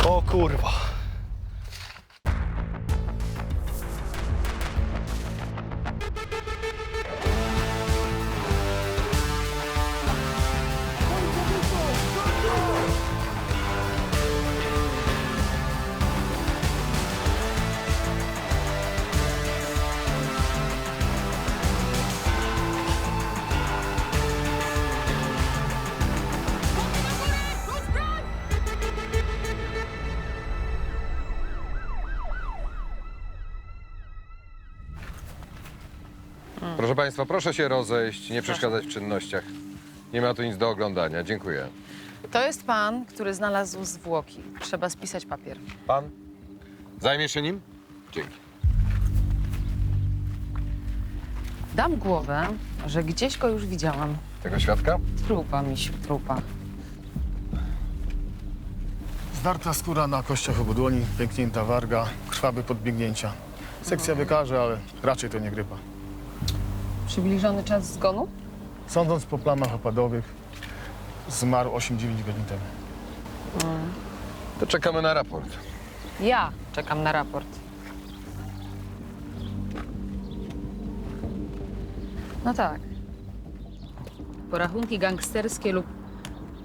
O kurwa. Proszę Państwa, proszę się rozejść, nie przeszkadzać w czynnościach. Nie ma tu nic do oglądania. Dziękuję. To jest pan, który znalazł zwłoki. Trzeba spisać papier. Pan? Zajmie się nim? Dzięki. Dam głowę, że gdzieś go już widziałam. Tego świadka? Trupa, misiu, trupa. Zdarta skóra na kościach obu dłoni, pęknięta warga, krwawe podbiegnięcia. Sekcja wykaże, ale raczej to nie grypa. Przybliżony czas zgonu? Sądząc po plamach opadowych, zmarł 8-9 godzin temu. To czekamy na raport. Ja czekam na raport. No tak. Porachunki gangsterskie lub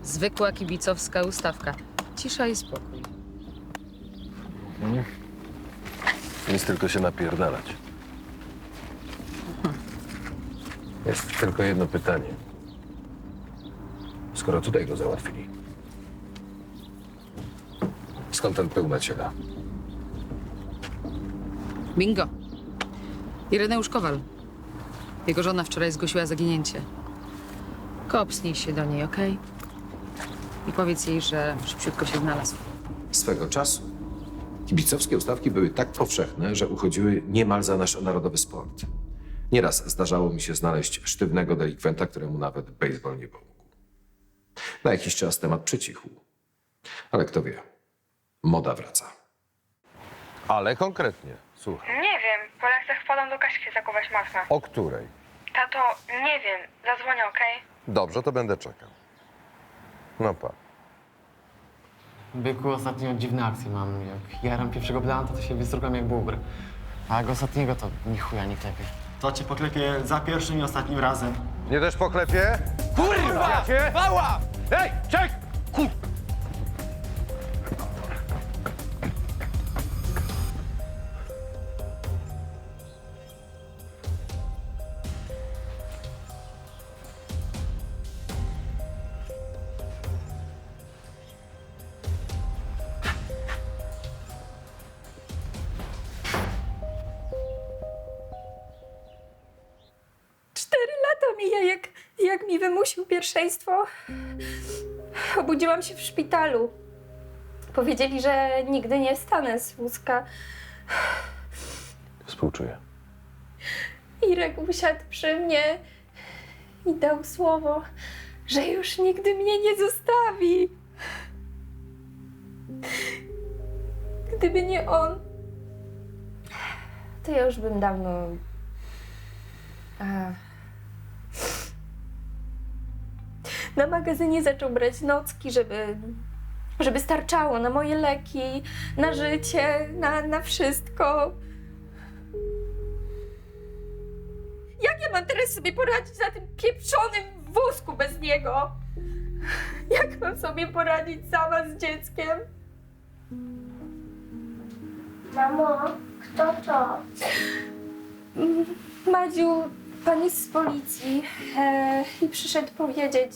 zwykła kibicowska ustawka. Cisza i spokój. Nic tylko się napierdalać. Jest tylko jedno pytanie. Skoro tutaj go załatwili, skąd ten pył naciera? Bingo. Ireneusz Kowal. Jego żona wczoraj zgłosiła zaginięcie. Kopsnij się do niej, okej? I powiedz jej, że szybciutko się znalazł. Swego czasu kibicowskie ustawki były tak powszechne, że uchodziły niemal za nasz narodowy sport. Nieraz zdarzało mi się znaleźć sztywnego delikwenta, któremu nawet baseball nie pomógł. Na jakiś czas temat przycichł. Ale kto wie, moda wraca. Ale konkretnie, słuchaj. Nie wiem, po lekcjach wpadam do Kaśki zakuwać masła. O której? Tato, nie wiem, zadzwonię, okej? Dobrze, to będę czekał. No pa. Byku, ostatnio dziwne akcje mam. Jak jaram pierwszego planta, to się wystrugam jak bóbr. A jak ostatniego, to ni chuja nie klepie. To cię poklepie za pierwszym i ostatnim razem. Nie też poklepie? Kurwa! Mała! Ej, czek! Lata mija, jak mi wymusił pierwszeństwo. Obudziłam się w szpitalu. Powiedzieli, że nigdy nie wstanę z wózka. Współczuję. Irek usiadł przy mnie i dał słowo, że już nigdy mnie nie zostawi. Gdyby nie on, to ja już bym dawno... Na magazynie zaczął brać nocki, żeby starczało na moje leki, na życie, na wszystko. Jak ja mam teraz sobie poradzić na tym pieprzonym wózku bez niego? Jak mam sobie poradzić sama z dzieckiem? Mamo, kto to? Madziu, pan jest z policji i przyszedł powiedzieć.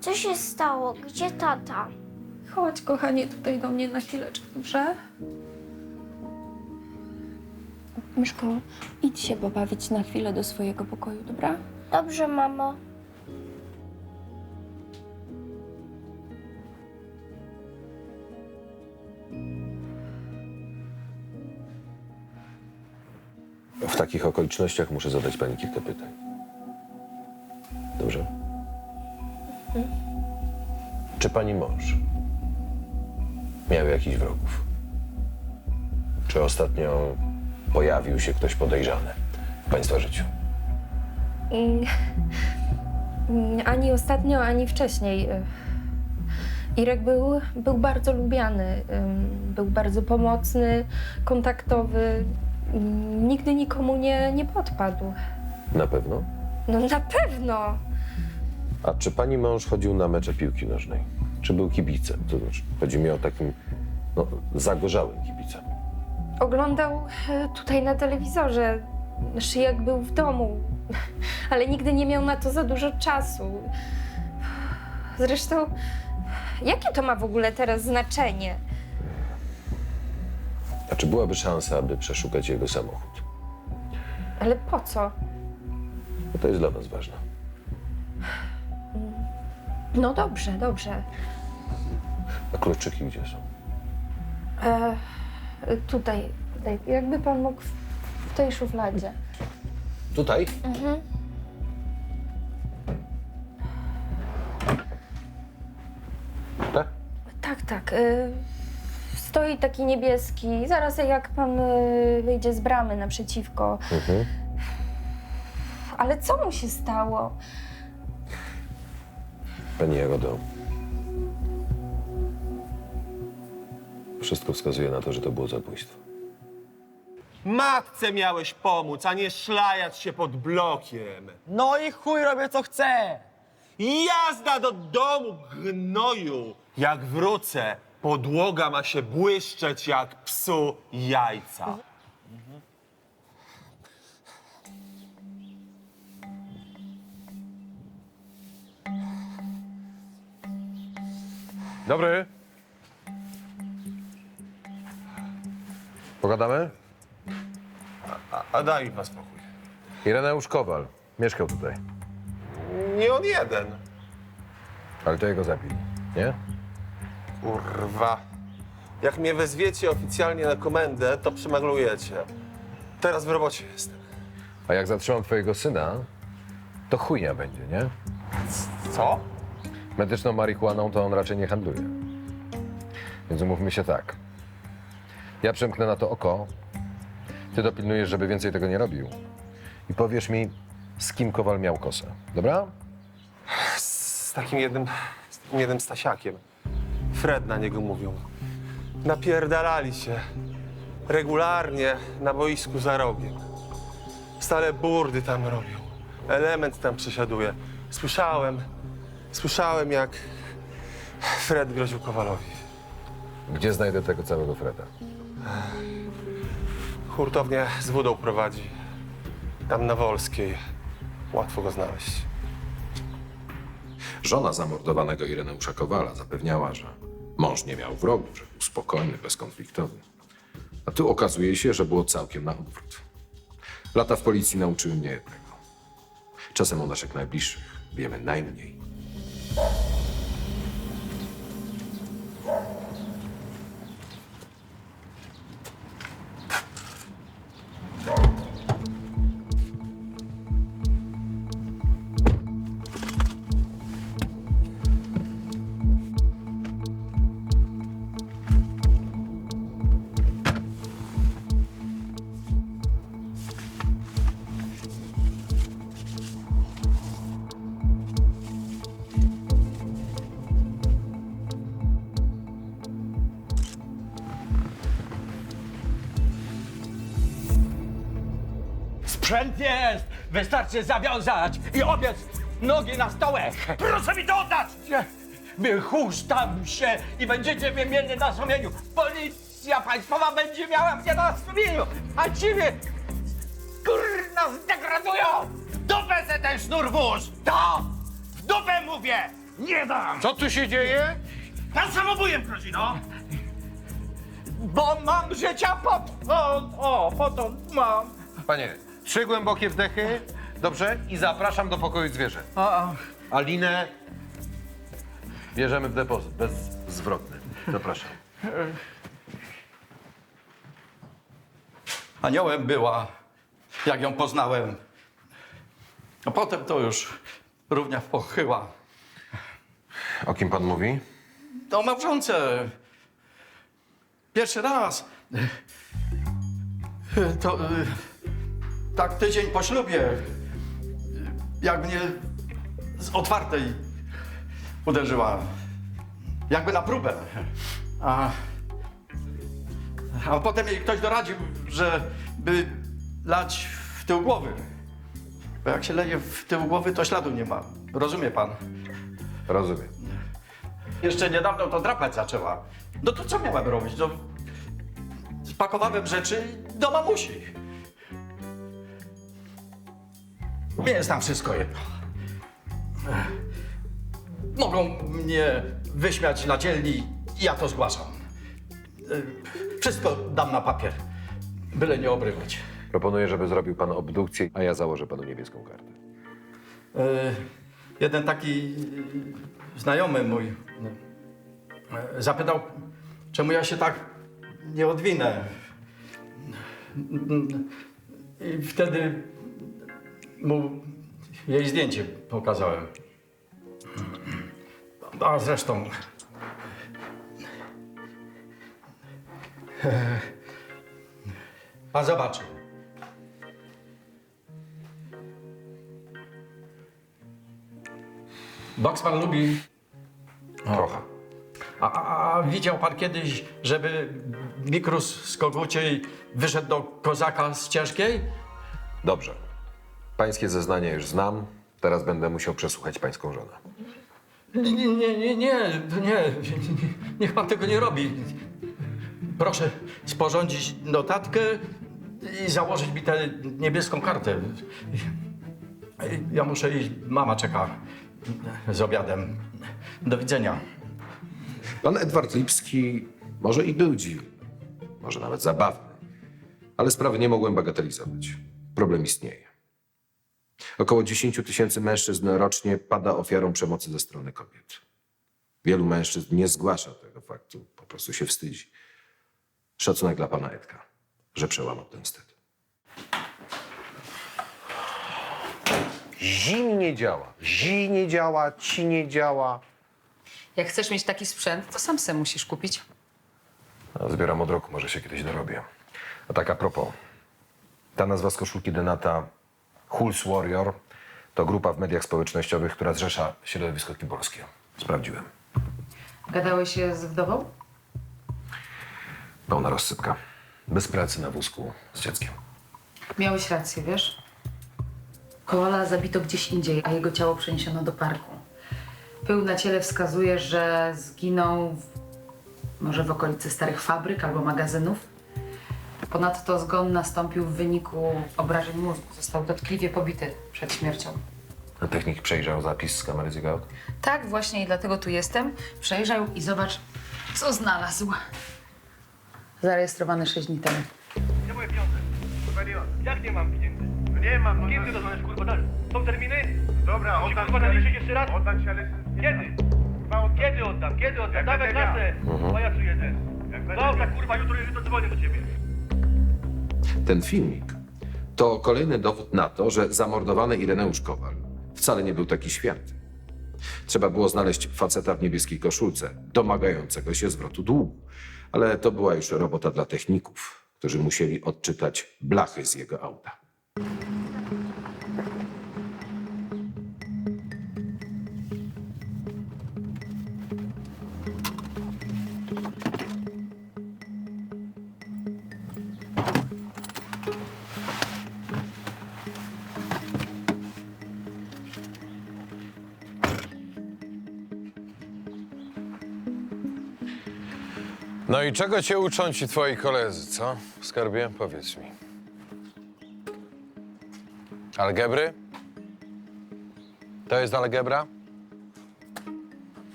Co się stało? Gdzie tata? Chodź, kochanie, tutaj do mnie na chwileczkę, dobrze? Myszko, idź się pobawić na chwilę do swojego pokoju, dobra? Dobrze, mamo. W takich okolicznościach muszę zadać pani kilka pytań. Dobrze? Czy pani mąż miał jakichś wrogów? Czy ostatnio pojawił się ktoś podejrzany w państwa życiu? Ani ostatnio, ani wcześniej. Irek był bardzo lubiany, był bardzo pomocny, kontaktowy. Nigdy nikomu nie podpadł. Na pewno? No na pewno. A czy pani mąż chodził na mecze piłki nożnej? Czy był kibicem? To znaczy, chodzi mi o takim, no, zagorzałym kibicem. Oglądał tutaj na telewizorze, znaczy jak był w domu, ale nigdy nie miał na to za dużo czasu. Zresztą, jakie to ma w ogóle teraz znaczenie? A czy byłaby szansa, aby przeszukać jego samochód? Ale po co? Bo to jest dla nas ważne. No dobrze, dobrze. A kluczyki gdzie są? Tutaj. Jakby pan mógł w tej szufladzie. Tutaj? Tak? Tak. Stoi taki niebieski, zaraz jak pan wyjdzie z bramy naprzeciwko. Ale co mu się stało? Pani Jagodo, wszystko wskazuje na to, że to było zabójstwo. Matce miałeś pomóc, a nie szlajać się pod blokiem. No i chuj robię co chcę. Jazda do domu, gnoju! Jak wrócę, podłoga ma się błyszczeć jak psu jajca. Dobry. Pogadamy? A daj mi spokój. Ireneusz Kowal. Mieszkał tutaj. Nie on jeden. Ale to jego zabili, nie? Kurwa. Jak mnie wezwiecie oficjalnie na komendę, to przemaglujecie. Teraz w robocie jestem. A jak zatrzymam twojego syna, to chujnia będzie, nie? Co? Medyczną marihuaną to on raczej nie handluje. Więc umówmy się tak. Ja przymknę na to oko, ty dopilnujesz, żeby więcej tego nie robił. I powiesz mi, z kim Kowal miał kosę, dobra? Z takim jednym Stasiakiem. Fred na niego mówią. Napierdalali się. Regularnie na boisku za rogiem. Stale burdy tam robią. Element tam przesiaduje. Słyszałem jak Fred groził Kowalowi. Gdzie znajdę tego całego Freda? Hurtownię z wodą prowadzi. Tam na Wolskiej. Łatwo go znaleźć. Żona zamordowanego Ireneusza Kowala zapewniała, że mąż nie miał wrogów, że był spokojny, bezkonfliktowy. A tu okazuje się, że było całkiem na odwrót. Lata w policji nauczyły mnie jednego. Czasem o naszych najbliższych wiemy najmniej. Sprzęt jest! Wystarczy zawiązać i obiec nogi na stołek! Proszę mi to oddać! Wychusztam się i będziecie mnie mieli na sumieniu! Policja państwowa będzie miała mnie na sumieniu! A ciebie, kurna, zdegradują! W dupę se ten sznur włóż! To! W dupę mówię! Nie dam! Co tu się dzieje? Pan samobójem grozi, no! Bo mam życia potąd! O, potąd mam! Panie, 3 głębokie wdechy, dobrze? I zapraszam do pokoju zwierzę. Alinę bierzemy w depozyt, bezzwrotny. Zapraszam. Aniołem była, jak ją poznałem. A potem to już równia pochyła. O kim pan mówi? To małżonce. Pierwszy raz. To tak tydzień po ślubie, jak mnie z otwartej uderzyła. jakby na próbę. A potem jej ktoś doradził, żeby lać w tył głowy. Bo jak się leje w tył głowy, to śladu nie ma. Rozumie pan? Rozumiem. Jeszcze niedawno to drapać zaczęła. No to co miałem robić? No, spakowałem rzeczy do mamusi. Mnie jest tam wszystko jedno. Mogą mnie wyśmiać na dzielni i ja to zgłaszam. Wszystko dam na papier, byle nie obrywać. Proponuję, żeby zrobił pan obdukcję, a ja założę panu niebieską kartę. Jeden taki znajomy mój zapytał, czemu ja się tak nie odwinę. I wtedy mu jej zdjęcie pokazałem. A zresztą... Pan zobaczy. Boks pan lubi? Trochę. A widział pan kiedyś, żeby Mikrus z Koguciej wyszedł do kozaka z Ciężkiej? Dobrze. Pańskie zeznania już znam. Teraz będę musiał przesłuchać pańską żonę. Nie. Niech pan tego nie robi. Proszę sporządzić notatkę i założyć mi tę niebieską kartę. Ja muszę iść, mama czeka z obiadem. Do widzenia. Pan Edward Lipski może i był dziwny, może nawet zabawny, ale sprawy nie mogłem bagatelizować. Problem istnieje. Około 10 000 mężczyzn rocznie pada ofiarą przemocy ze strony kobiet. Wielu mężczyzn nie zgłasza tego faktu, po prostu się wstydzi. Szacunek dla pana Edka, że przełamał ten wstyd. Zi nie działa. Zi nie działa, ci nie działa. Jak chcesz mieć taki sprzęt, to sam se musisz kupić. No, zbieram od roku, może się kiedyś dorobię. A tak a propos, ta nazwa z koszulki Denata, Hulse Warrior, to grupa w mediach społecznościowych, która zrzesza środowisko kibolskie. Sprawdziłem. Gadałeś się z wdową? Pełna rozsypka. Bez pracy na wózku z dzieckiem. Miałeś rację, wiesz? Koala zabito gdzieś indziej, a jego ciało przeniesiono do parku. Pył na ciele wskazuje, że zginął może w okolicy starych fabryk albo magazynów. Ponadto zgon nastąpił w wyniku obrażeń mózgu. Został dotkliwie pobity przed śmiercią. A technik przejrzał zapis z kamery z aut? Tak, właśnie i dlatego tu jestem. Przejrzał i zobacz, co znalazł. Zarejestrowany 6 dni temu. Gdzie moje pieniądze? Kurwa nie mam. Jak nie mam pieniędzy? No nie mam, no. Kiedy ty dostaniesz, kurwa, dalej? Są terminy? Dobra, oddam ci, kurwa, naliczyć jeszcze raz? Oddam ci, ale... Kiedy? Kiedy oddam? Kiedy oddam? Dawaj kasę! Pajacu jeden. Dobra, kurwa, jutro dzwonię do ciebie. Ten filmik to kolejny dowód na to, że zamordowany Ireneusz Kowal wcale nie był taki święty. Trzeba było znaleźć faceta w niebieskiej koszulce, domagającego się zwrotu długu. Ale to była już robota dla techników, którzy musieli odczytać blachy z jego auta. No i czego cię uczą ci twoi koledzy, co? Skarbie, powiedz mi. Algebry? To jest algebra?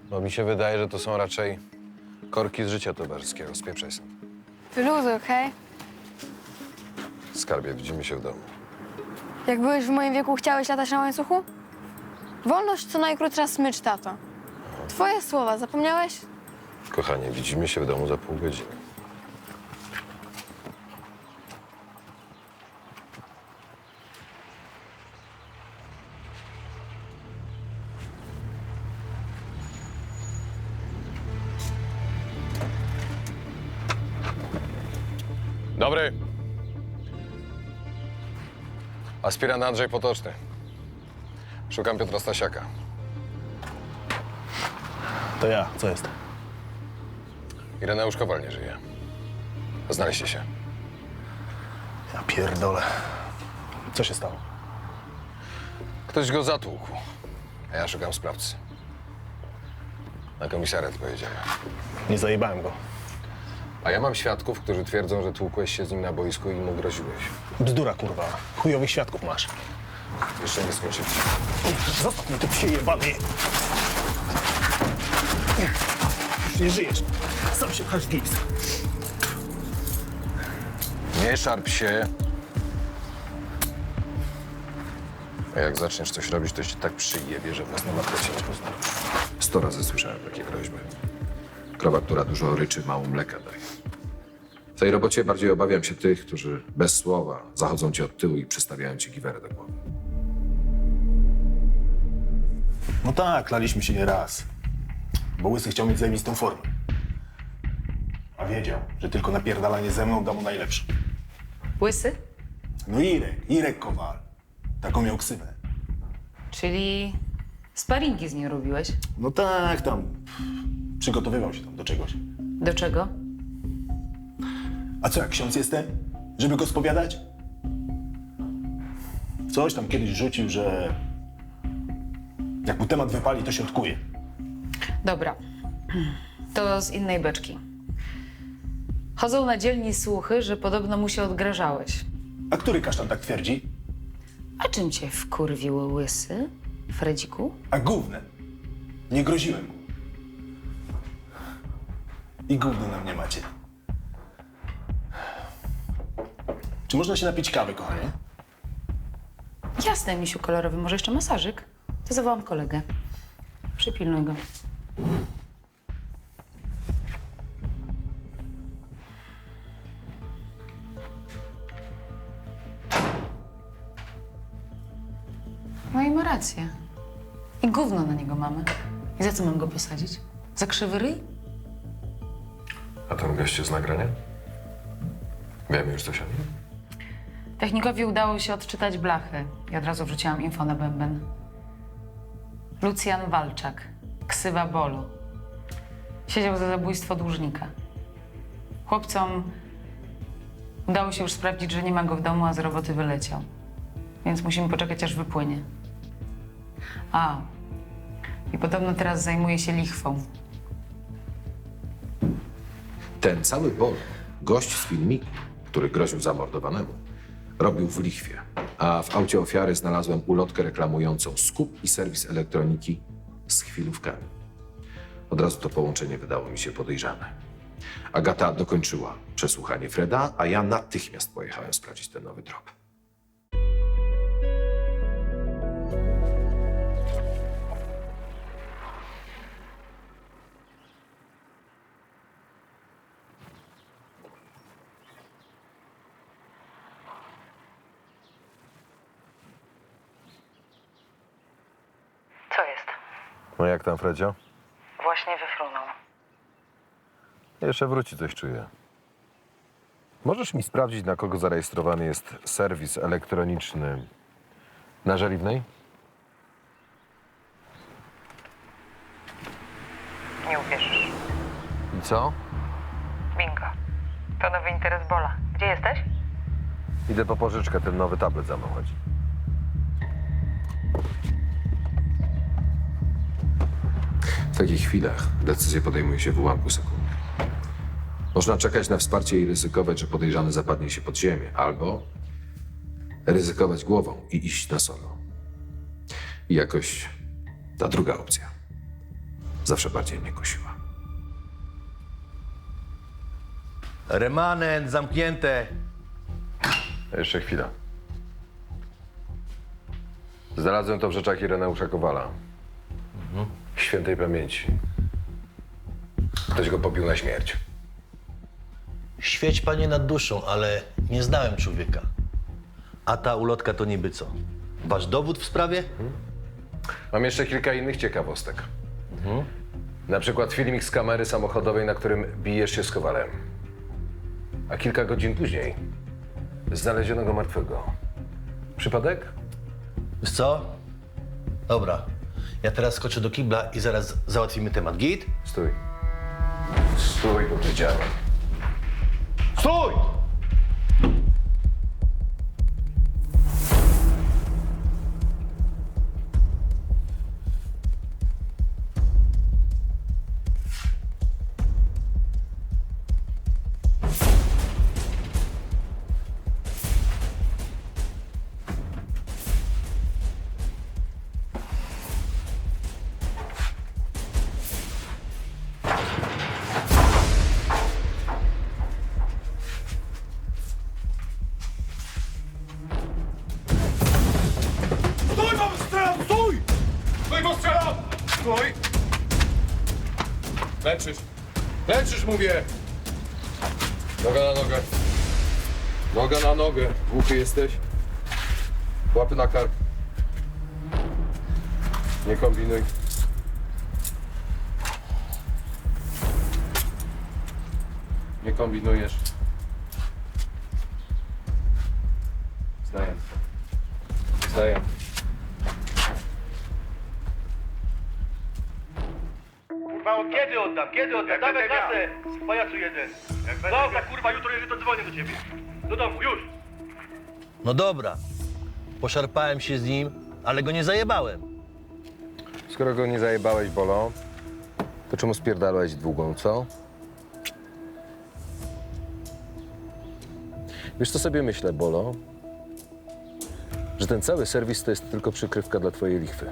Bo mi się wydaje, że to są raczej korki z życia towarzyskiego. Spieprzaj stąd. Wyluzuj, okej? Skarbie, widzimy się w domu. Jak byłeś w moim wieku, chciałeś latać na łańcuchu? Wolność co najkrótsza smycz, tato. Twoje słowa, zapomniałeś? Kochanie, widzimy się w domu za pół godziny. Dobry. Aspirant Andrzej Potoczny. Szukam Piotra Stasiaka. To ja, co jest? Ireneusz Kowal nie żyje. Znaleźcie się. Ja pierdolę. Co się stało? Ktoś go zatłukł, a ja szukam sprawcy. Na komisariat pojedziemy. Nie zajebałem go. A ja mam świadków, którzy twierdzą, że tłukłeś się z nim na boisku i mu groziłeś. Bzdura, kurwa. Chujowych świadków masz. Jeszcze nie skończyliśmy. Zostaw mnie, ty psie jebany. Już nie żyjesz. Sam się pchasz w gips. Nie szarp się. A jak zaczniesz coś robić, to ci tak przyjebie, że własna matka cię nie pozna. 100 razy słyszałem takie groźby. Krowa, która dużo ryczy, mało mleka daje. W tej robocie bardziej obawiam się tych, którzy bez słowa zachodzą ci od tyłu i przystawiają ci giwerę do głowy. No tak, laliśmy się nie raz. Bo Łysy chciał mieć zajebistą formę. A wiedział, że tylko napierdalanie ze mną da mu najlepsze. Łysy? No Irek Kowal. Taką miał ksywę. Czyli sparingi z nim robiłeś? No tak, tam przygotowywał się tam do czegoś. Do czego? A co, jak ksiądz jestem? Żeby go spowiadać? Coś tam kiedyś rzucił, że jak mu temat wypali, to się odkuje. Dobra, to z innej beczki. Chodzą na dzielni słuchy, że podobno mu się odgrażałeś. A który kasztan tak twierdzi? A czym cię wkurwił Łysy, Fredziku? A gównem. Nie groziłem mu. I gówno na mnie macie. Czy można się napić kawy, kochanie? Jasne, misiu kolorowy. Może jeszcze masażyk? To zawołam kolegę. Przypilnuj go. No i ma rację. I gówno na niego mamy. I za co mam go posadzić? Za krzywy ryj? A ten gościu z nagrania? Wiemy już coś o nim? Technikowi udało się odczytać blachy i od razu wrzuciłam info na bęben. Lucjan Walczak, ksywa Bolu. Siedział za zabójstwo dłużnika. Chłopcom udało się już sprawdzić, że nie ma go w domu, a z roboty wyleciał. Więc musimy poczekać, aż wypłynie. A, i podobno teraz zajmuje się lichwą. Ten cały Bol, gość z filmiku, który groził zamordowanemu, robił w lichwie, a w aucie ofiary znalazłem ulotkę reklamującą skup i serwis elektroniki z chwilówkami. Od razu to połączenie wydało mi się podejrzane. Agata dokończyła przesłuchanie Freda, a ja natychmiast pojechałem sprawdzić ten nowy trop. Co jest? No jak tam, Fredzio? Właśnie wyfrunął. Jeszcze wróci, coś czuję. Możesz mi sprawdzić, na kogo zarejestrowany jest serwis elektroniczny na Żeliwnej? Nie uwierzysz. I co? Bingo. To nowy interes Bola. Gdzie jesteś? Idę po pożyczkę, ten nowy tablet za mną chodzi. W takich chwilach decyzję podejmuje się w ułamku sekundy. Można czekać na wsparcie i ryzykować, że podejrzany zapadnie się pod ziemię, albo ryzykować głową i iść na solo. I jakoś ta druga opcja zawsze bardziej mnie kusiła. Remanent, zamknięte. Jeszcze chwila. Znalazłem to w rzeczach Ireneusza Kowala. Świętej pamięci. Ktoś go pobił na śmierć. Świeć panie nad duszą, ale nie znałem człowieka. A ta ulotka to niby co? Wasz dowód w sprawie? Mam jeszcze kilka innych ciekawostek. Na przykład filmik z kamery samochodowej, na którym bijesz się z Kowalem. A kilka godzin później znaleziono go martwego. Przypadek? Wiesz co? Dobra. Ja teraz skoczę do kibla i zaraz załatwimy temat. Git? Stój. Stój, powiedziałem. Stój! Stój, bo strzelam! Stój! Stój, bo strzelam! Stój! Leczysz. Leczysz, mówię. Noga na nogę. Noga na nogę. Głuchy jesteś. Łapy na kark. Nie kombinuj. Nie kombinujesz. Zdaję. Zdaję. Kurwa, od kiedy oddam? Kiedy oddam? Dawaj kasę! Pajacu jeden. Dobra, kurwa, jutro jeżeli to dzwonię do ciebie. Do domu, już. No dobra. Poszarpałem się z nim, ale go nie zajebałem. Skoro go nie zajebałeś, Bolo, to czemu spierdalałeś długą, co? Wiesz, co sobie myślę, Bolo? Że ten cały serwis to jest tylko przykrywka dla twojej lichwy.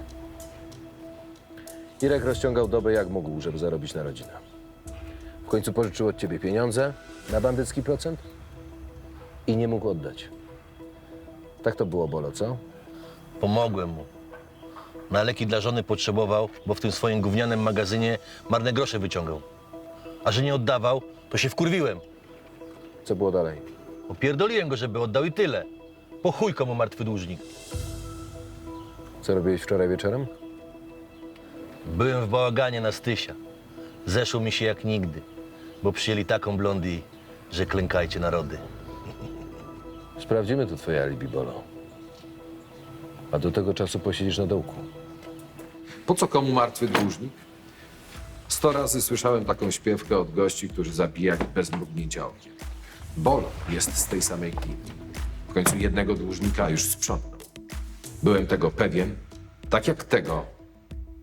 Irek rozciągał dobę jak mógł, żeby zarobić na rodzinę. W końcu pożyczył od ciebie pieniądze na bandycki procent i nie mógł oddać. Tak to było, Bolo, co? Pomogłem mu. Na leki dla żony potrzebował, bo w tym swoim gównianym magazynie marne grosze wyciągał. A że nie oddawał, to się wkurwiłem. Co było dalej? Opierdoliłem go, żeby oddał i tyle. Po chuj komu martwy dłużnik. Co robiłeś wczoraj wieczorem? Byłem w bałaganie na Stysia. Zeszło mi się jak nigdy, bo przyjęli taką blondy, że klękajcie narody. Sprawdzimy tu twoje alibi, Bolo. A do tego czasu posiedzisz na dołku. Po co komu martwy dłużnik? 100 razy słyszałem taką śpiewkę od gości, którzy zabijali bez mrugnięcia okiem. Bolo jest z tej samej kliki. W końcu jednego dłużnika już sprzątnął. Byłem tego pewien, tak jak tego,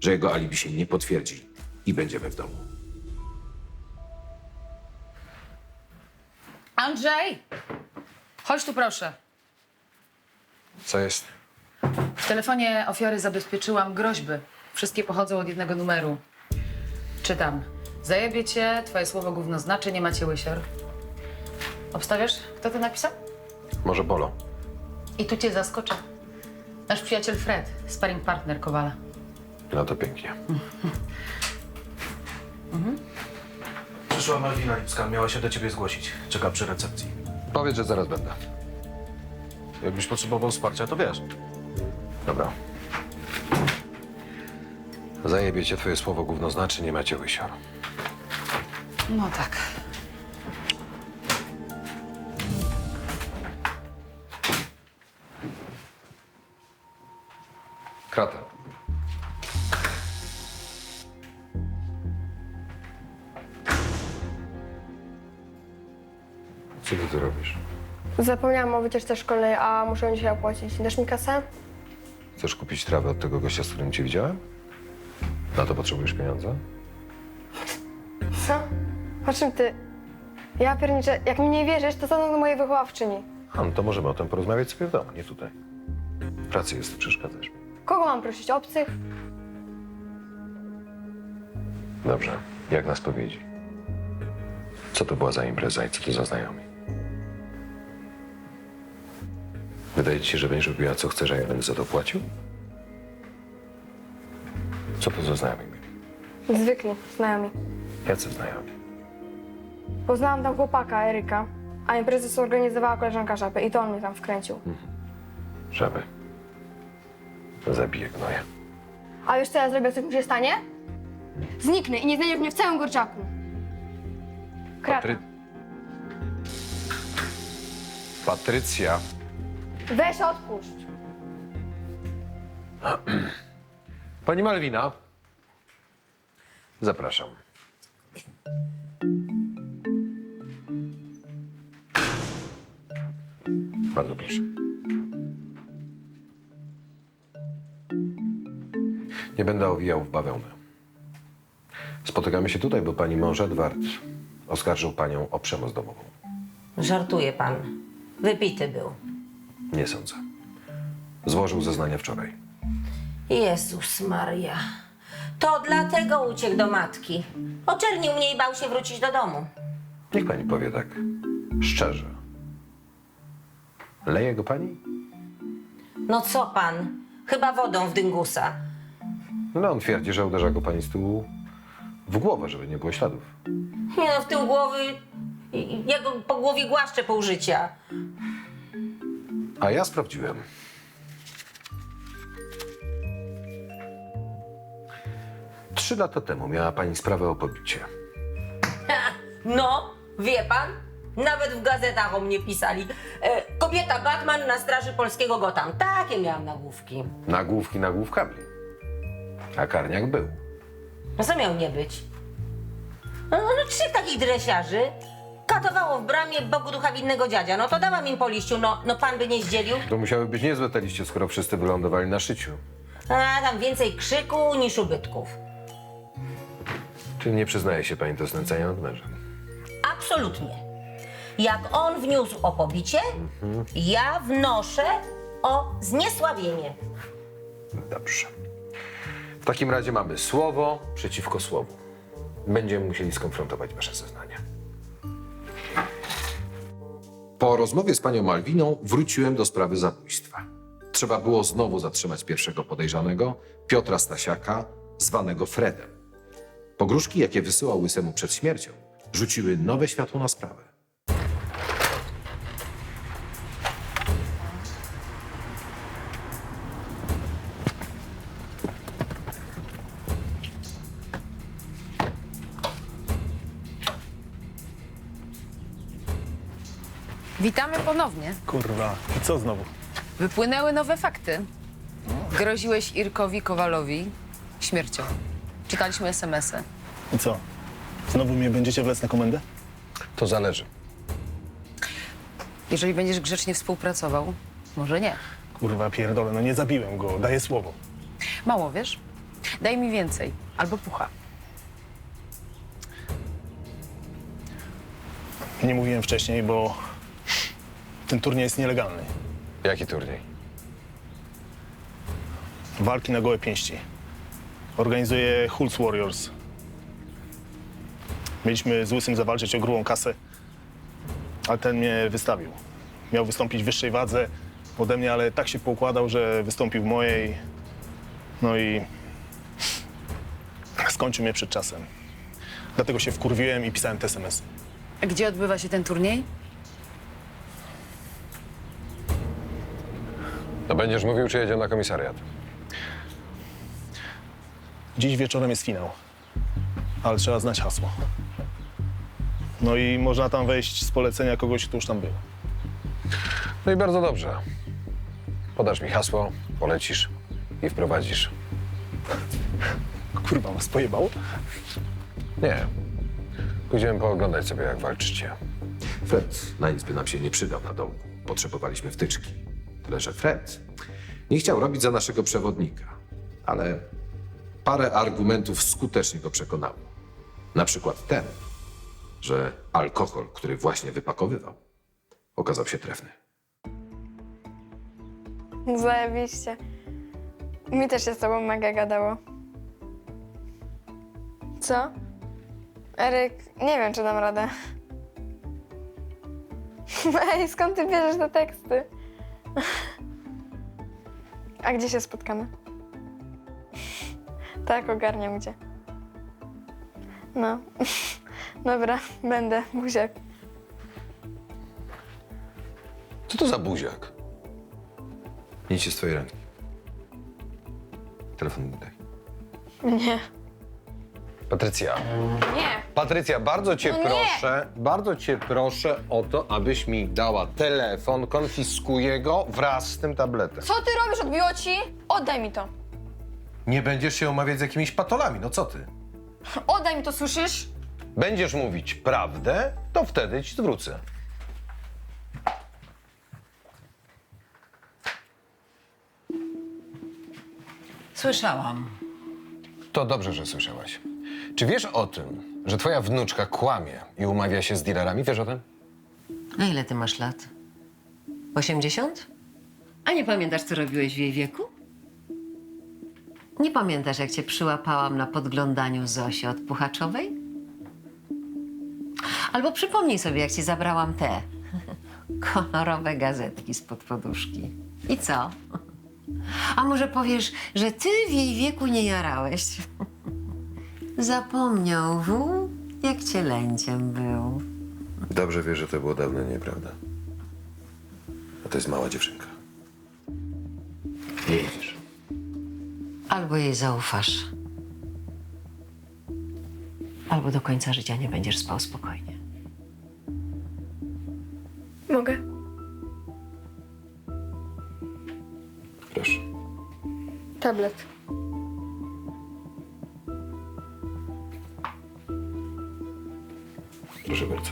że jego alibi się nie potwierdzi i będziemy w domu. Andrzej! Chodź tu, proszę. Co jest? W telefonie ofiary zabezpieczyłam groźby. Wszystkie pochodzą od jednego numeru. Czytam. Zajebie cię, twoje słowo gówno znaczy, nie macie łysior. Obstawiasz, kto to napisał? Może Bolo. I tu cię zaskoczę. Nasz przyjaciel Fred, sparring partner Kowala. No to pięknie. Przyszła Malwina Lipska, miała się do ciebie zgłosić. Czeka przy recepcji. Powiedz, że zaraz będę. Jakbyś potrzebował wsparcia, to wiesz. Dobra. Zajebie cię twoje słowo gówno znaczy, nie macie łysior. No tak. Krata. Co ty tu robisz? Zapomniałam o wycieczce szkolnej, a muszę ją dzisiaj opłacić. Dasz mi kasę? Chcesz kupić trawę od tego gościa, z którym cię widziałem? Na to potrzebujesz pieniądza? Co? O czym ty? Ja pierniczę, jak mi nie wierzysz, to zadzwoń do mojej wychowawczyni. A, no to możemy o tym porozmawiać sobie w domu, nie tutaj. W pracy jest, przeszkadzasz mi. Kogo mam prosić? Obcych? Dobrze, jak na spowiedzi. Co to była za impreza i co to za znajomi? Wydaje ci się, że będziesz robiła co chcesz, a ja będę za to płacił? Co to za znajomi byli? Zwykli, znajomi. Jacy znajomi? Poznałam tam chłopaka, Eryka, a imprezę zorganizowała koleżanka Żaby i to on mnie tam wkręcił. Żaby. Zabiję gnoja. A wiesz co ja zrobię, co mi się stanie? Zniknę i nie znajdziesz mnie w całym Gorczaku. Krata. Patrycja. Weź odpuść. Pani Malwina. Zapraszam. Bardzo proszę. Nie będę owijał w bawełnę. Spotykamy się tutaj, bo pani mąż Edward oskarżył panią o przemoc domową. Żartuje pan. Wypity był. Nie sądzę. Złożył zeznania wczoraj. Jezus Maria. To dlatego uciekł do matki. Oczernił mnie i bał się wrócić do domu. Niech pani powie tak szczerze. Leje go pani? No co pan? Chyba wodą w dyngusa. No, on twierdzi, że uderza go pani z tyłu w głowę, żeby nie było śladów. Nie no, w tył głowy... Ja go po głowie głaszczę pół życia. A ja sprawdziłem. Trzy lata temu miała pani sprawę o pobicie. No, wie pan? Nawet w gazetach o mnie pisali. Kobieta Batman na straży polskiego Gotham. Takie miałam nagłówki. Nagłówki nagłówkami. A karniak był. No co miał nie być? No, 3 takich dresiarzy katowało w bramie Bogu ducha winnego dziadzia. No to dałam im po liściu. No pan by nie zdzielił? To musiały być niezłe te liście, skoro wszyscy wylądowali na szyciu. A tam więcej krzyku niż ubytków. Czyli nie przyznaje się pani do znęcania nad mężem? Absolutnie. Jak on wniósł o pobicie, ja wnoszę o zniesławienie. Dobrze. W takim razie mamy słowo przeciwko słowu. Będziemy musieli skonfrontować wasze zeznania. Po rozmowie z panią Malwiną wróciłem do sprawy zabójstwa. Trzeba było znowu zatrzymać pierwszego podejrzanego, Piotra Stasiaka, zwanego Fredem. Pogróżki, jakie wysyłał Łysemu przed śmiercią, rzuciły nowe światło na sprawę. Witamy ponownie. Kurwa, i co znowu? Wypłynęły nowe fakty. Groziłeś Irkowi Kowalowi śmiercią. Czytaliśmy SMS-y. I co? Znowu mnie będziecie wlec na komendę? To zależy. Jeżeli będziesz grzecznie współpracował, może nie. Kurwa, pierdolę, no nie zabiłem go, daję słowo. Mało, wiesz? Daj mi więcej. Albo pucha. Nie mówiłem wcześniej, bo ten turniej jest nielegalny. Jaki turniej? Walki na gołe pięści. Organizuje Hulz Warriors. Mieliśmy z Łysym zawalczyć o grubą kasę, ale ten mnie wystawił. Miał wystąpić w wyższej wadze ode mnie, ale tak się poukładał, że wystąpił w mojej. No i skończył mnie przed czasem. Dlatego się wkurwiłem i pisałem te SMS-y. A gdzie odbywa się ten turniej? To będziesz mówił, czy jedziemy na komisariat? Dziś wieczorem jest finał, ale trzeba znać hasło. No i można tam wejść z polecenia kogoś, kto już tam był. No i bardzo dobrze. Podasz mi hasło, polecisz i wprowadzisz. Kurwa, was pojebało? Nie. Pójdziemy pooglądać sobie, jak walczycie. Fred na nic by nam się nie przydał na dołku. Potrzebowaliśmy wtyczki. Tyle, że Fred nie chciał robić za naszego przewodnika. Ale parę argumentów skutecznie go przekonało. Na przykład ten, że alkohol, który właśnie wypakowywał, okazał się trefny. Zajebiście. Mi też się z tobą mega gadało. Co? Eryk, nie wiem, czy dam radę. Ej, skąd ty bierzesz te teksty? A gdzie się spotkamy? Tak, ogarniam gdzie. No. Dobra, będę, buziak. Co to za buziak? Nic się z twojej ręki. Telefon mi daj. Nie. Patrycja. Nie. Patrycja, bardzo cię No nie. bardzo cię proszę o to, abyś mi dała telefon, konfiskuję go wraz z tym tabletem. Co ty robisz? Odbiło ci? Oddaj mi to. Nie będziesz się omawiać z jakimiś patolami, no co ty? Oddaj mi to, słyszysz? Będziesz mówić prawdę, to wtedy ci zwrócę. Słyszałam. To dobrze, że słyszałaś. Czy wiesz o tym, że twoja wnuczka kłamie i umawia się z dealerami? Wiesz o tym? A ile ty masz lat? 80? A nie pamiętasz, co robiłeś w jej wieku? Nie pamiętasz, jak cię przyłapałam na podglądaniu Zosi od Puchaczowej? Albo przypomnij sobie, jak ci zabrałam te kolorowe gazetki spod poduszki. I co? A może powiesz, że ty w jej wieku nie jarałeś? Zapomniał wół, jak cielęciem był. Dobrze wiesz, że to było dawno nieprawda. A to jest mała dziewczynka. Nie widzisz. Albo jej zaufasz, albo do końca życia nie będziesz spał spokojnie. Mogę? Proszę. Tablet. Proszę bardzo.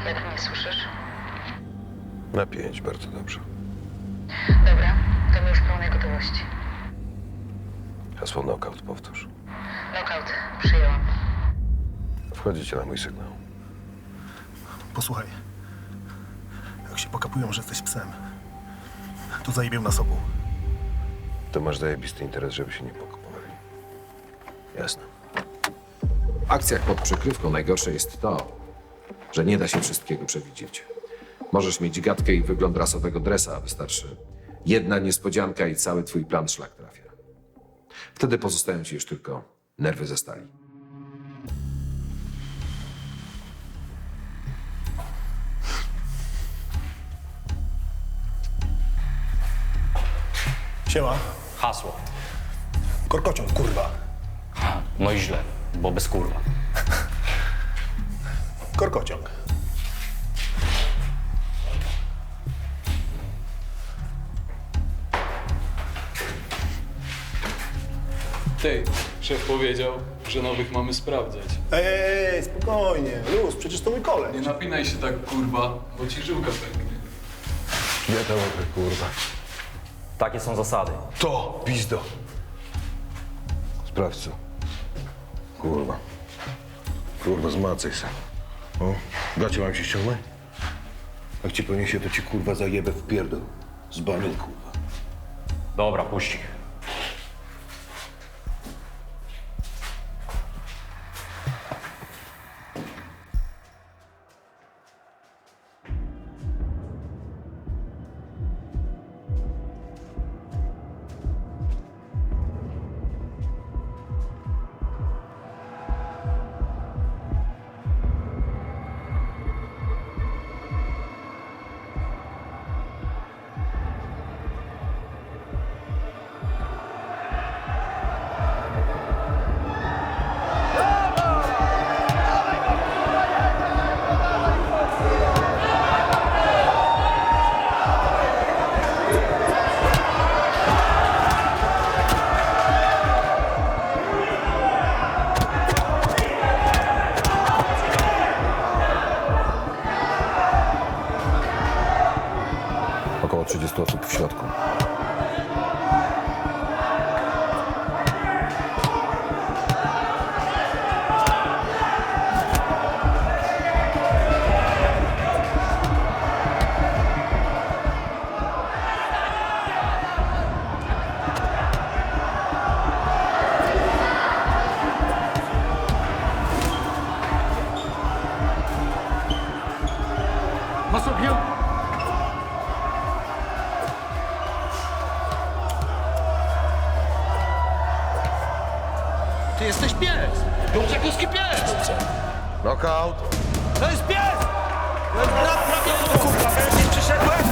Jak mnie słyszysz? Na 5, bardzo dobrze. Dobra, to my już w pełnej gotowości. Hasło knockout, powtórz. Knockout, przyjęłam. Wchodzicie na mój sygnał. Posłuchaj, jak się pokapują, że jesteś psem, to zajebią nas obu. To masz zajebisty interes, żeby się nie pokopowali. Jasne. W akcjach pod przykrywką najgorsze jest to, że nie da się wszystkiego przewidzieć. Możesz mieć gadkę i wygląd rasowego dresa, a wystarczy jedna niespodzianka i cały twój plan szlak trafia. Wtedy pozostają ci już tylko nerwy ze stali. Siema. Hasło. Korkociąg, kurwa. No i źle, bo bez kurwa. Korkociąg. Ty, szef powiedział, że nowych mamy sprawdzać. Ej, spokojnie, luz, przecież to mój koleś. Nie napinaj się tak, kurwa, bo ci żyłka pęknie. Gdzie to łapy, kurwa? Takie są zasady. To, pizdo. Sprawdź co. Kurwa. Kurwa, zmacaj się. O, gacie mam się ściągnąć? Jak cię poniesie, to ci kurwa zajebę w pierdol. Z banią, kurwa. Dobra, puść ich. Około 30 osób w środku. Ty jesteś pies! Jącekuski pies! Knockout! To jest pies! To jest brat prawie... Kurwa, nie przyszedłeś?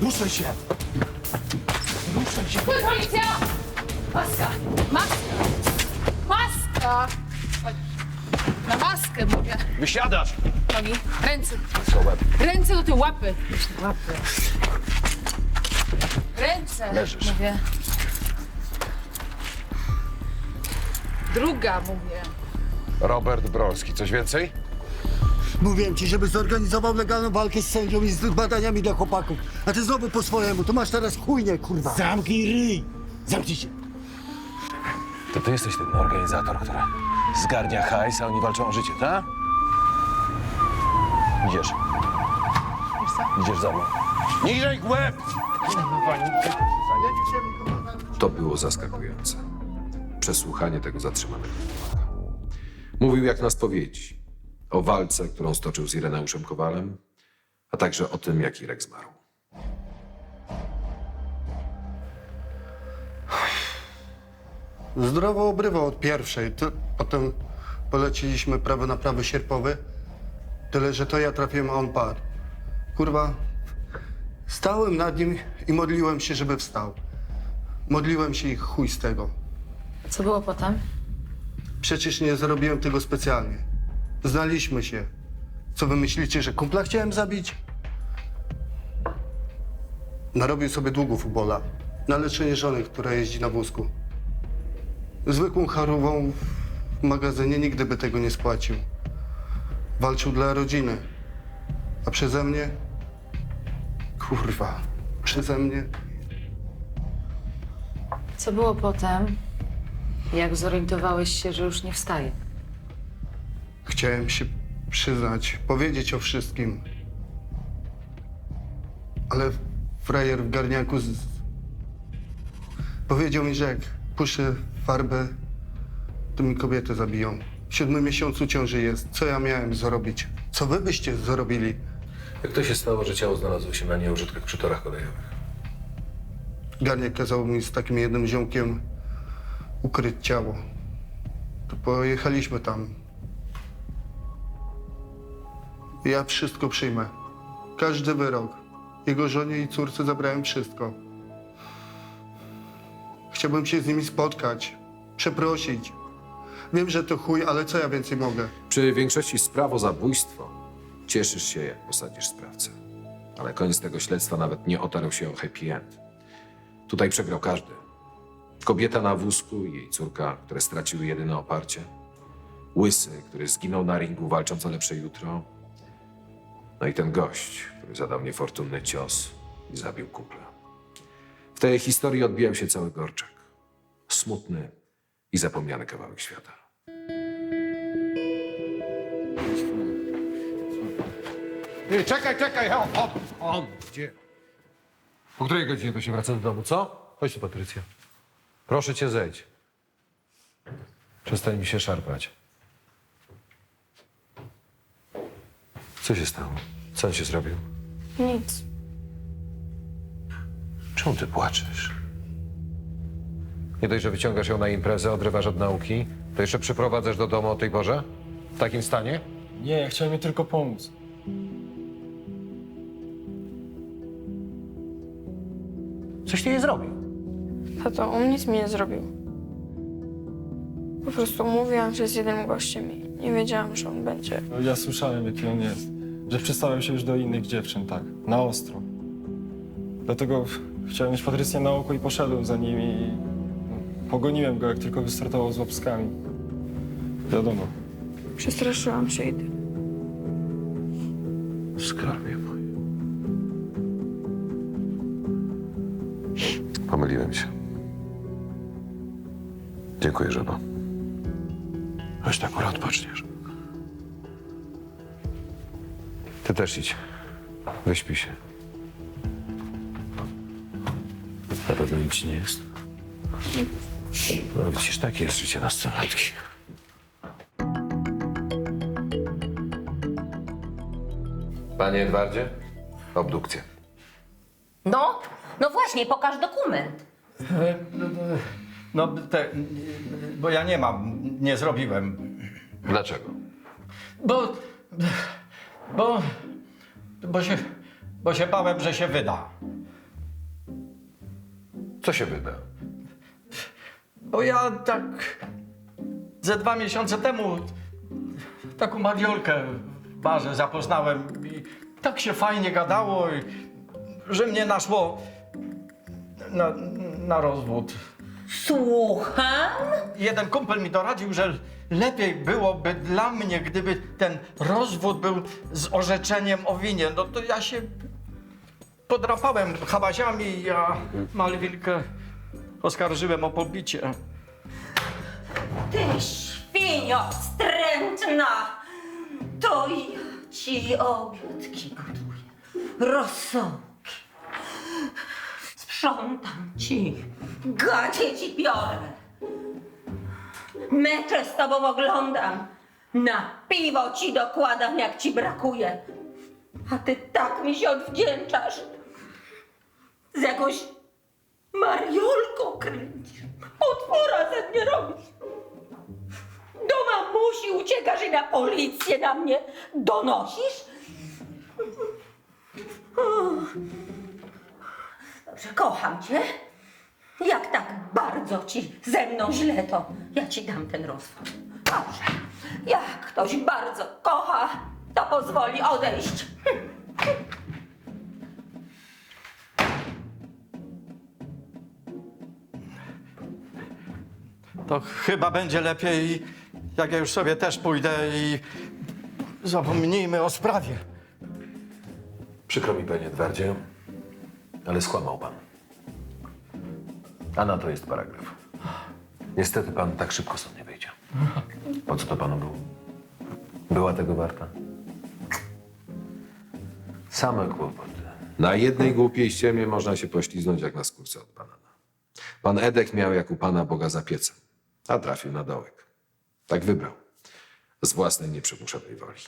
Ruszaj się! Ruszaj się! Policja! Maska! Maska! Maska! Chodź. Na maskę mówię. Wysiadasz! Nogi, ręce. Ręce do tyłu, łapy. Łapy. Ręce. Leżysz. Mówię. Druga, mówię. Robert Brolski, coś więcej? Mówiłem ci, żeby zorganizował legalną walkę z sędzią i z badaniami dla chłopaków. A ty znowu po swojemu, to masz teraz chujnie, kurwa. Zamknij ryj! Zamknij się! To ty jesteś ten organizator, który zgarnia hajs, a oni walczą o życie, tak? Idziesz. Idziesz za mną. Niżej łeb! To było zaskakujące. Przesłuchanie tego zatrzymanego chłopaka. Mówił jak na spowiedzi. O walce, którą stoczył z Ireneuszem Kowalem, a także o tym, jak Irek zmarł. Zdrowo obrywał od pierwszej, potem poleciliśmy prawy na prawy sierpowy. Tyle, że to ja trafiłem, a on padł. Kurwa, stałem nad nim i modliłem się, żeby wstał. Modliłem się i chuj z tego. Co było potem? Przecież nie zrobiłem tego specjalnie. Znaliśmy się. Co wy myślicie, że kumpla chciałem zabić? Narobił sobie długów u Bola. Na leczenie żony, która jeździ na wózku. Zwykłą charową w magazynie nigdy by tego nie spłacił. Walczył dla rodziny. A przeze mnie? Kurwa, przeze mnie? Co było potem, jak zorientowałeś się, że już nie wstaje? Chciałem się przyznać, powiedzieć o wszystkim. Ale frajer w garniaku powiedział mi, że jak puszę farbę, to mi kobietę zabiją. W 7. miesiącu ciąży jest. Co ja miałem zrobić? Co wy byście zrobili? Jak to się stało, że ciało znalazło się na nieużytkach przy torach kolejowych? Garniak kazał mi z takim jednym ziomkiem ukryć ciało. To pojechaliśmy tam. Ja wszystko przyjmę. Każdy wyrok. Jego żonie i córce zabrałem wszystko. Chciałbym się z nimi spotkać, przeprosić. Wiem, że to chuj, ale co ja więcej mogę? Przy większości spraw o zabójstwo cieszysz się, jak posadzisz sprawcę. Ale koniec tego śledztwa nawet nie otarł się o happy end. Tutaj przegrał każdy. Kobieta na wózku i jej córka, które straciły jedyne oparcie. Łysy, który zginął na ringu walcząc o lepsze jutro. No i ten gość, który zadał niefortunny cios i zabił kumpla. W tej historii odbijał się cały Gorczak. Smutny i zapomniany kawałek świata. Ty, czekaj, on, gdzie? Po której godzinie to się wraca do domu, co? Chodź tu, Patrycja. Proszę cię, zejdź. Przestań mi się szarpać. Co się stało? Co on się zrobił? Nic. Czemu ty płaczesz? Nie dość, że wyciągasz ją na imprezę, odrywasz od nauki, to jeszcze przyprowadzasz do domu o tej porze? W takim stanie? Nie, ja chciałem jej tylko pomóc. Coś ty jej zrobił. Tato, on nic mi nie zrobił. Po prostu mówiłam się z jednym gościem i nie wiedziałam, że on będzie. No, ja słyszałem, jaki on jest. Że przestawiał się już do innych dziewczyn, tak. Na ostro. Dlatego chciałem mieć Patrycję na oko i poszedłem za nim i pogoniłem go, jak tylko wystartował z łapskami. Wiadomo. Przestraszyłam się i tyle. Skarbie mój. Pomyliłem się. Dziękuję, żono. Weź tak akurat odpoczniesz. Ty też idź. Wyśpij się. Na pewno nic ci nie jest? No widzisz, takie jest życie nastolatki. Panie Edwardzie, obdukcja. No właśnie, pokaż dokument. Bo ja nie mam, nie zrobiłem. Dlaczego? Bo się bałem, że się wyda. Co się wyda? Bo ja tak ze 2 miesiące temu taką Mariolkę w barze zapoznałem i tak się fajnie gadało, że mnie naszło na rozwód. Słucham? Jeden kumpel mi doradził, że lepiej byłoby dla mnie, gdyby ten rozwód był z orzeczeniem o winie. No to ja się podrapałem habaziami, a Malwinkę oskarżyłem o pobicie. Ty świnio wstrętna! To ja ci obiadki gotuję, rosołki. Sprzątam ci, gacie ci biorę. Mecze z tobą oglądam, na piwo ci dokładam, jak ci brakuje. A ty tak mi się odwdzięczasz. Z jakąś Mariolką kręcisz. Potwora ze mnie robisz. Do mamusi uciekasz i na policję na mnie donosisz? Dobrze, kocham cię. Jak tak bardzo ci ze mną źle, to ja ci dam ten rozwód. Dobrze. Jak ktoś bardzo kocha, to pozwoli odejść. To chyba będzie lepiej, jak ja już sobie też pójdę i zapomnijmy o sprawie. Przykro mi, panie Edwardzie, ale skłamał pan. A na to jest paragraf. Niestety pan tak szybko stąd nie wyjdzie. Po co to panu było? Była tego warta? Same kłopoty. Na jednej głupiej ściemie można się pośliznąć jak na skórce od banana. Pan Edek miał jak u Pana Boga za piecem, a trafił na dołek. Tak wybrał. Z własnej nieprzymuszonej woli.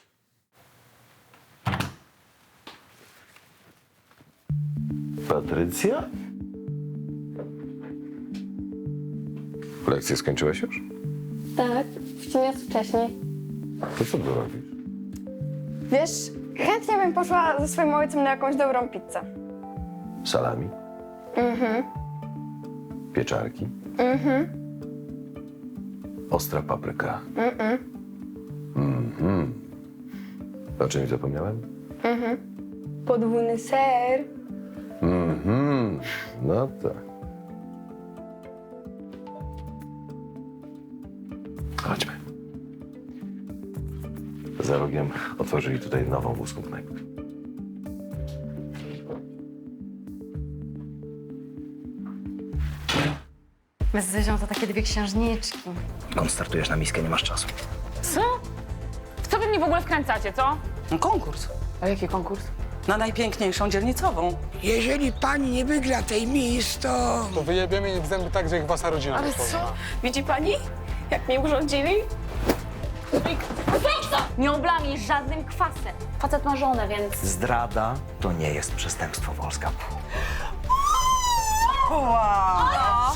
Patrycja? Lekcję skończyłeś już? Tak, przyniosł wcześniej. To co tu robisz? Wiesz, chętnie bym poszła ze swoim ojcem na jakąś dobrą pizzę. Salami? Mhm, Pieczarki? mhm, Ostra papryka? mhm, Mhm. O czymś zapomniałem? mhm. Podwójny ser. Mhm. No tak. Chodźmy. Za rogiem otworzyli tutaj nową włoską knajpę. My z Zyzią to takie 2 księżniczki. Skąd startujesz na miskę, nie masz czasu. Co? W co wy mnie w ogóle wkręcacie, co? Konkurs. A jaki konkurs? Na najpiękniejszą dzielnicową. Jeżeli pani nie wygra tej mis, to... To wyjebiemy ich w zęby tak, że ich wasza rodzina Ale rozpozna. co? Widzi pani, jak mnie urządzili? Nie oblami żadnym kwasem. Facet ma żonę, więc... Zdrada to nie jest przestępstwo, Wolska. Wow!